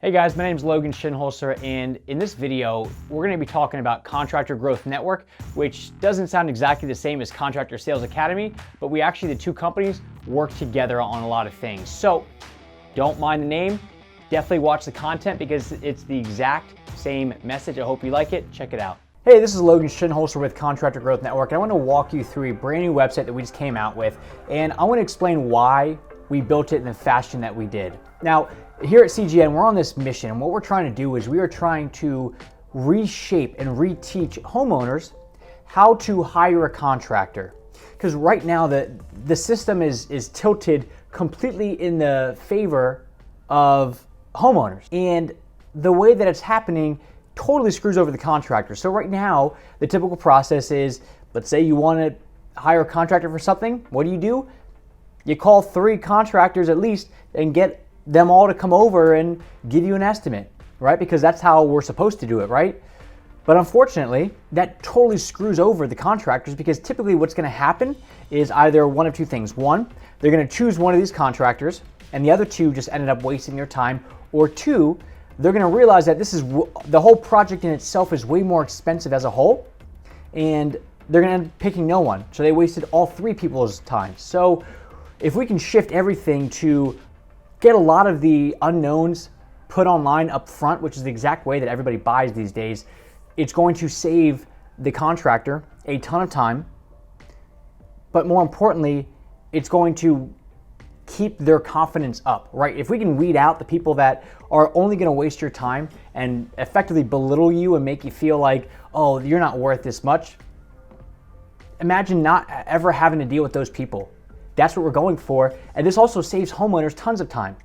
Hey guys, my name is Logan Shinholster, and in this video, we're going to be talking about Contractor Growth Network, which doesn't sound exactly the same as Contractor Sales Academy, but we actually, the two companies, work together on a lot of things. So don't mind the name, definitely watch the content because it's the exact same message. I hope you like it. Check it out. Hey, this is Logan Shinholster with Contractor Growth Network, and I want to walk you through a brand new website that we just came out with, and I want to explain why we built it in the fashion that we did. Now, here at CGN, we're on this mission, and what we're trying to do is we are trying to reshape and reteach homeowners how to hire a contractor. Because right now, the system is tilted completely in the favor of homeowners. And the way that it's happening totally screws over the contractor. So right now, the typical process is, let's say you want to hire a contractor for something. What do? You call 3 contractors at least and get them all to come over and give you an estimate, right? Because that's how we're supposed to do it, right? But unfortunately, that totally screws over the contractors, because typically what's going to happen is either one of two things. One, they're going to choose one of these contractors, and the other 2 just ended up wasting their time. Or 2, they're going to realize that the whole project in itself is way more expensive as a whole, and they're going to end up picking no one. So they wasted all 3 people's time. So if we can shift everything to get a lot of the unknowns put online up front, which is the exact way that everybody buys these days, it's going to save the contractor a ton of time, but more importantly, it's going to keep their confidence up, right? If we can weed out the people that are only going to waste your time and effectively belittle you and make you feel like, oh, you're not worth this much, imagine not ever having to deal with those people. That's what we're going for. And this also saves homeowners tons of time,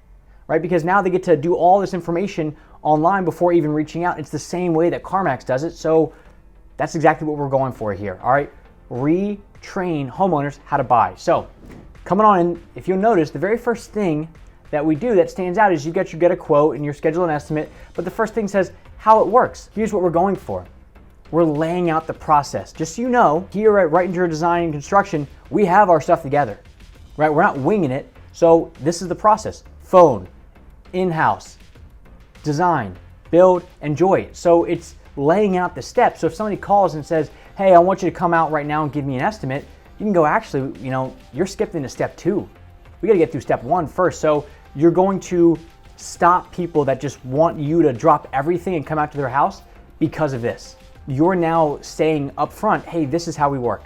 right? Because now they get to do all this information online before even reaching out. It's the same way that CarMax does it. So that's exactly what we're going for here. All right. Retrain homeowners how to buy. So coming on in, if you'll notice, the very first thing that we do that stands out is you get a quote and you schedule an estimate. But the first thing says how it works. Here's what we're going for. We're laying out the process. Just so you know, here at Right Interior Design and Construction, we have our stuff together. Right, we're not winging it. So this is the process: phone, in-house, design, build, enjoy it. So it's laying out the steps. So if somebody calls and says, hey, I want you to come out right now and give me an estimate, you can go, actually, you're skipping to step 2. We got to get through step 1 first. So you're going to stop people that just want you to drop everything and come out to their house because of this. You're now saying up front, hey, this is how we work.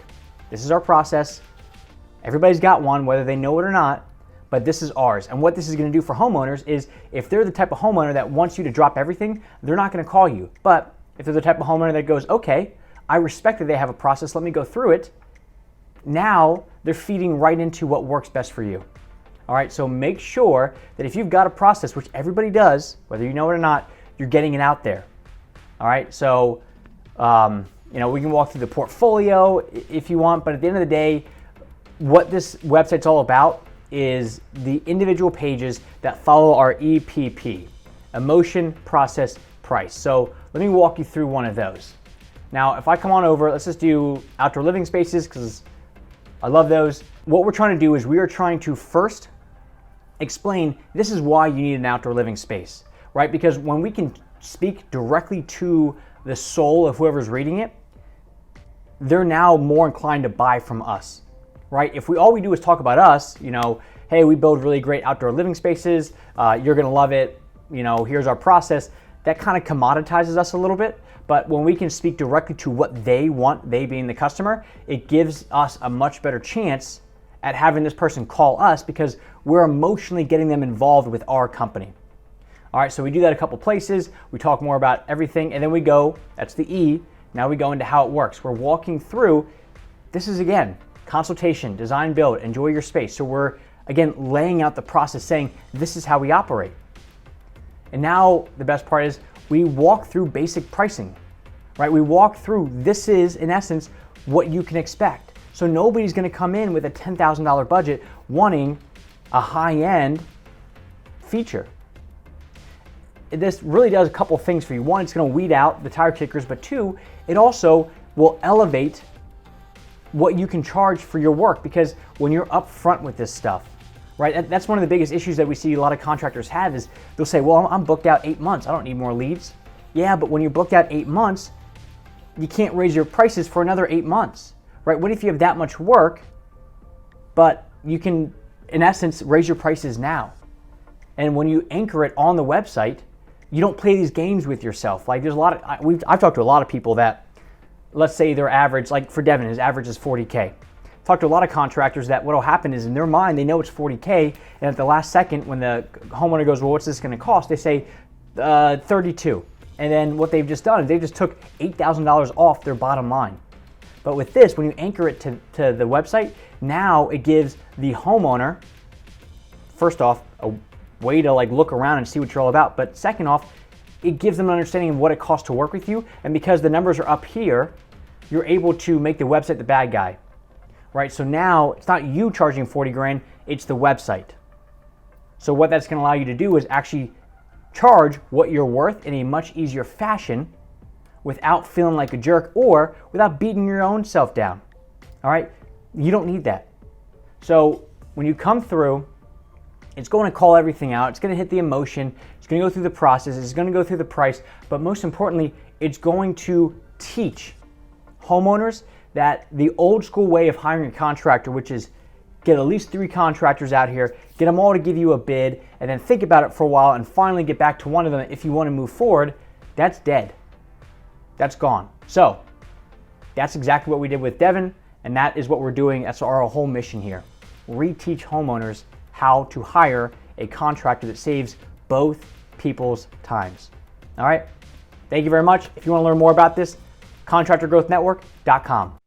This is our process. Everybody's got one, whether they know it or not, but this is ours. And what this is going to do for homeowners is, if they're the type of homeowner that wants you to drop everything, they're not going to call you. But if they're the type of homeowner that goes, okay, I respect that they have a process, let me go through it, now they're feeding right into what works best for you. All right, so make sure that if you've got a process, which everybody does, whether you know it or not, you're getting it out there. All right, so we can walk through the portfolio if you want, but at the end of the day, what this website's all about is the individual pages that follow our EPP, emotion, process, price. So let me walk you through one of those. Now, if I come on over, let's just do outdoor living spaces because I love those. What we're trying to do is we are trying to first explain this is why you need an outdoor living space, right? Because when we can speak directly to the soul of whoever's reading it, they're now more inclined to buy from us. Right? If all we do is talk about us, hey, we build really great outdoor living spaces, you're going to love it, here's our process, that kind of commoditizes us a little bit. But when we can speak directly to what they want, they being the customer, it gives us a much better chance at having this person call us because we're emotionally getting them involved with our company. All right, so we do that a couple places. We talk more about everything, and then we go, that's the E, now we go into how it works. We're walking through, this is again, consultation, design, build, enjoy your space. So we're, again, laying out the process, saying this is how we operate. And now the best part is we walk through basic pricing, right? We walk through, this is, in essence, what you can expect. So nobody's going to come in with a $10,000 budget wanting a high-end feature. This really does a couple things for you. One, it's going to weed out the tire kickers, but 2, it also will elevate what you can charge for your work, because when you're up front with this stuff, right? That's one of the biggest issues that we see a lot of contractors have is they'll say, well, I'm booked out 8 months. I don't need more leads. Yeah, but when you're booked out 8 months, you can't raise your prices for another 8 months, right? What if you have that much work, but you can, in essence, raise your prices now? And when you anchor it on the website, you don't play these games with yourself. Like there's a lot of, I've talked to a lot of people that, let's say their average, like for Devin, his average is 40K. Talked to a lot of contractors that what'll happen is in their mind, they know it's 40K, and at the last second when the homeowner goes, well, what's this gonna cost? They say 32. And then what they've just done is they just took $8,000 off their bottom line. But with this, when you anchor it to the website, now it gives the homeowner, first off, a way to like look around and see what you're all about. But second off, it gives them an understanding of what it costs to work with you. And because the numbers are up here, you're able to make the website the bad guy, right? So now it's not you charging 40 grand, it's the website. So what that's gonna allow you to do is actually charge what you're worth in a much easier fashion without feeling like a jerk or without beating your own self down, all right? You don't need that. So when you come through, it's going to call everything out. It's going to hit the emotion. It's going to go through the process. It's going to go through the price. But most importantly, it's going to teach homeowners that the old school way of hiring a contractor, which is get at least 3 contractors out here, get them all to give you a bid, and then think about it for a while and finally get back to one of them if you want to move forward, that's dead. That's gone. So that's exactly what we did with Devin, and that is what we're doing. That's our whole mission here. Reteach homeowners how to hire a contractor that saves both people's times. All right. Thank you very much. If you want to learn more about this, contractorgrowthnetwork.com.